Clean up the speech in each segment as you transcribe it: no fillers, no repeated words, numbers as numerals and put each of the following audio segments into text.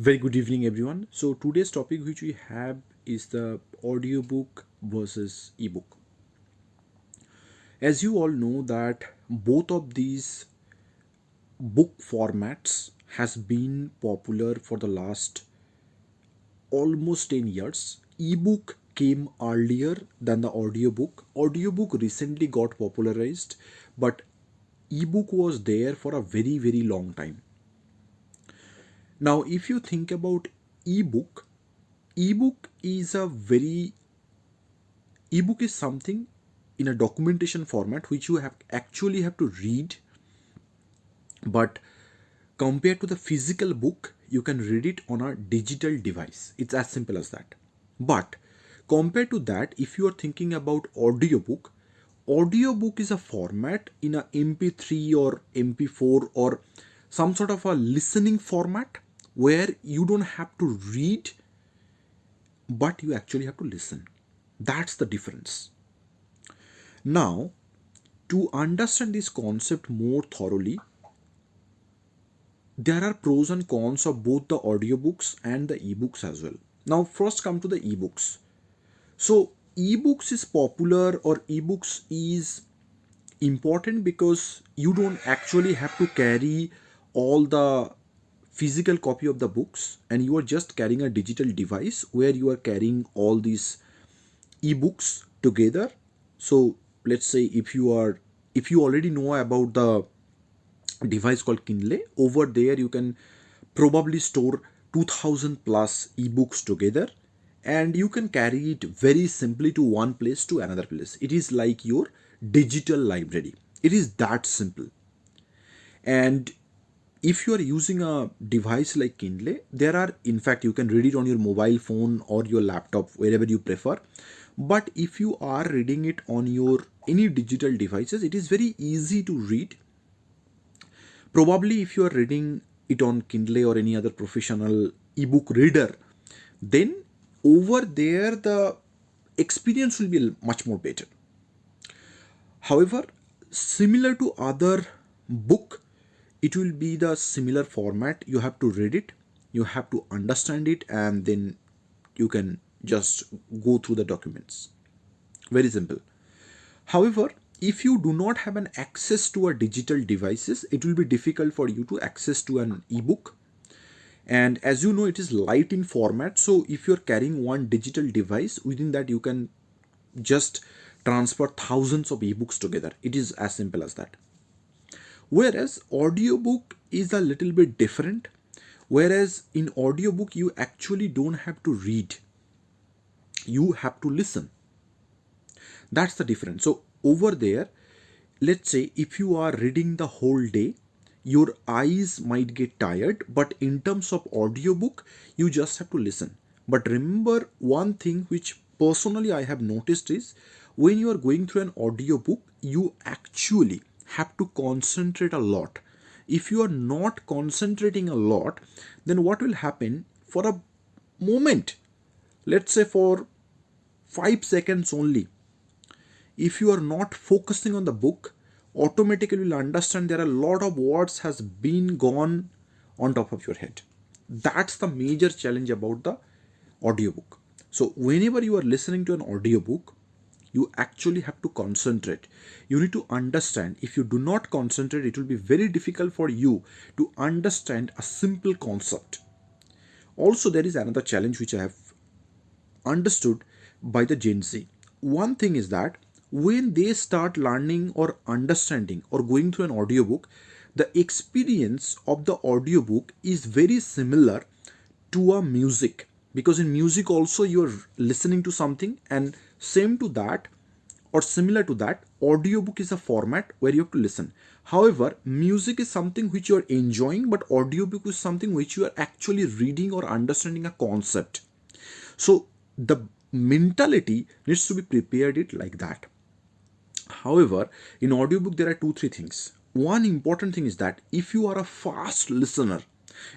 Very good evening, everyone. So, today's topic which we have is the audiobook versus ebook. As you all know that both of these book formats has been popular for the last almost 10 years. Ebook came earlier than the audiobook. Audiobook recently got popularized, but ebook was there for a very long time. Now, if you think about ebook, ebook is a very ebook is something in a documentation format which you have to read, but compared to the physical book you can read it on a digital device. It's as simple as that. But compared to that, if you are thinking about audiobook, audiobook is a format in a mp3 or mp4 or some sort of a listening format where you don't have to read, but you actually have to listen. That's the difference. Now, to understand this concept more thoroughly, there are pros and cons of both the audiobooks and the ebooks as well. Now, first come to the ebooks. So, ebooks is popular or ebooks is important because you don't actually have to carry all the physical copy of the books, and you are just carrying a digital device where you are carrying all these ebooks together. So let's say if you already know about the device called Kindle, over there you can probably store 2000 plus ebooks together, and you can carry it very simply to one place to another place. It is like your digital library. It is that simple. And if you are using a device like Kindle, there are, in fact, you can read it on your mobile phone or your laptop, wherever you prefer. But if you are reading it on your any digital devices, it is very easy to read. Probably if you are reading it on Kindle or any other professional ebook reader, then over there the experience will be much more better. However, similar to other book, it will be the similar format. You have to read it, you have to understand it, and then you can just go through the documents. Very simple. However, if you do not have an access to a digital devices, it will be difficult for you to access to an ebook. And as you know, it is light in format. So if you're carrying one digital device, within that you can just transfer thousands of ebooks together. It is as simple as that. Whereas audiobook is a little bit different. Whereas in audiobook, you actually don't have to read, you have to listen. That's the difference. So over there, let's say if you are reading the whole day, your eyes might get tired, but in terms of audiobook, you just have to listen. But remember one thing which personally I have noticed is when you are going through an audiobook, you actually have to concentrate a lot. If you are not concentrating a lot, then what will happen for a moment, let's say for 5 seconds only, if you are not focusing on the book, automatically you'll understand there are a lot of words has been gone on top of your head. That's the major challenge about the audiobook. So whenever you are listening to an audiobook, you actually have to concentrate. You need to understand. If you do not concentrate, it will be very difficult for you to understand a simple concept. Also, there is another challenge which I have understood by the Gen Z. One thing is that when they start learning or understanding or going through an audiobook, the experience of the audiobook is very similar to a music, because in music also you're listening to something, and same to that or similar to that, audiobook is a format where you have to listen. However, music is something which you are enjoying, but audiobook is something which you are actually reading or understanding a concept. So the mentality needs to be prepared it like that. However, in audiobook there are two three things. One important thing is that if you are a fast listener,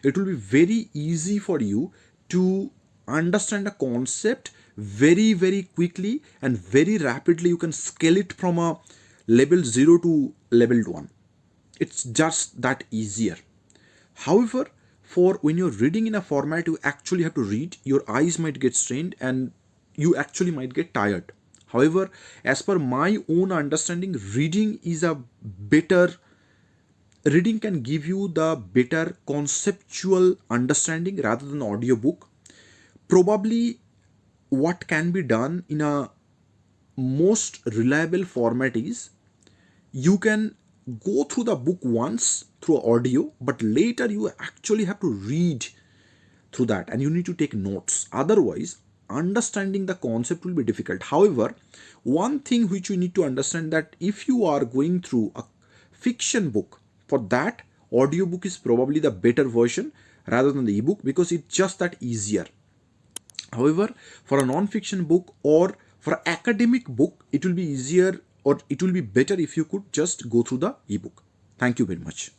it will be very easy for you to understand a concept very quickly, and very rapidly you can scale it from a level 0 to level 1. It's just that easier. However, for when you're reading in a format you actually have to read, your eyes might get strained and you actually might get tired. However, as per my own understanding, reading can give you the better conceptual understanding rather than audiobook. Probably what can be done in a most reliable format is you can go through the book once through audio, but later you actually have to read through that and you need to take notes. Otherwise, understanding the concept will be difficult. However, one thing which you need to understand, that if you are going through a fiction book, for that audiobook is probably the better version rather than the ebook, because it's just that easier. However, for a non-fiction book or for an academic book, it will be easier or it will be better if you could just go through the ebook. Thank you very much.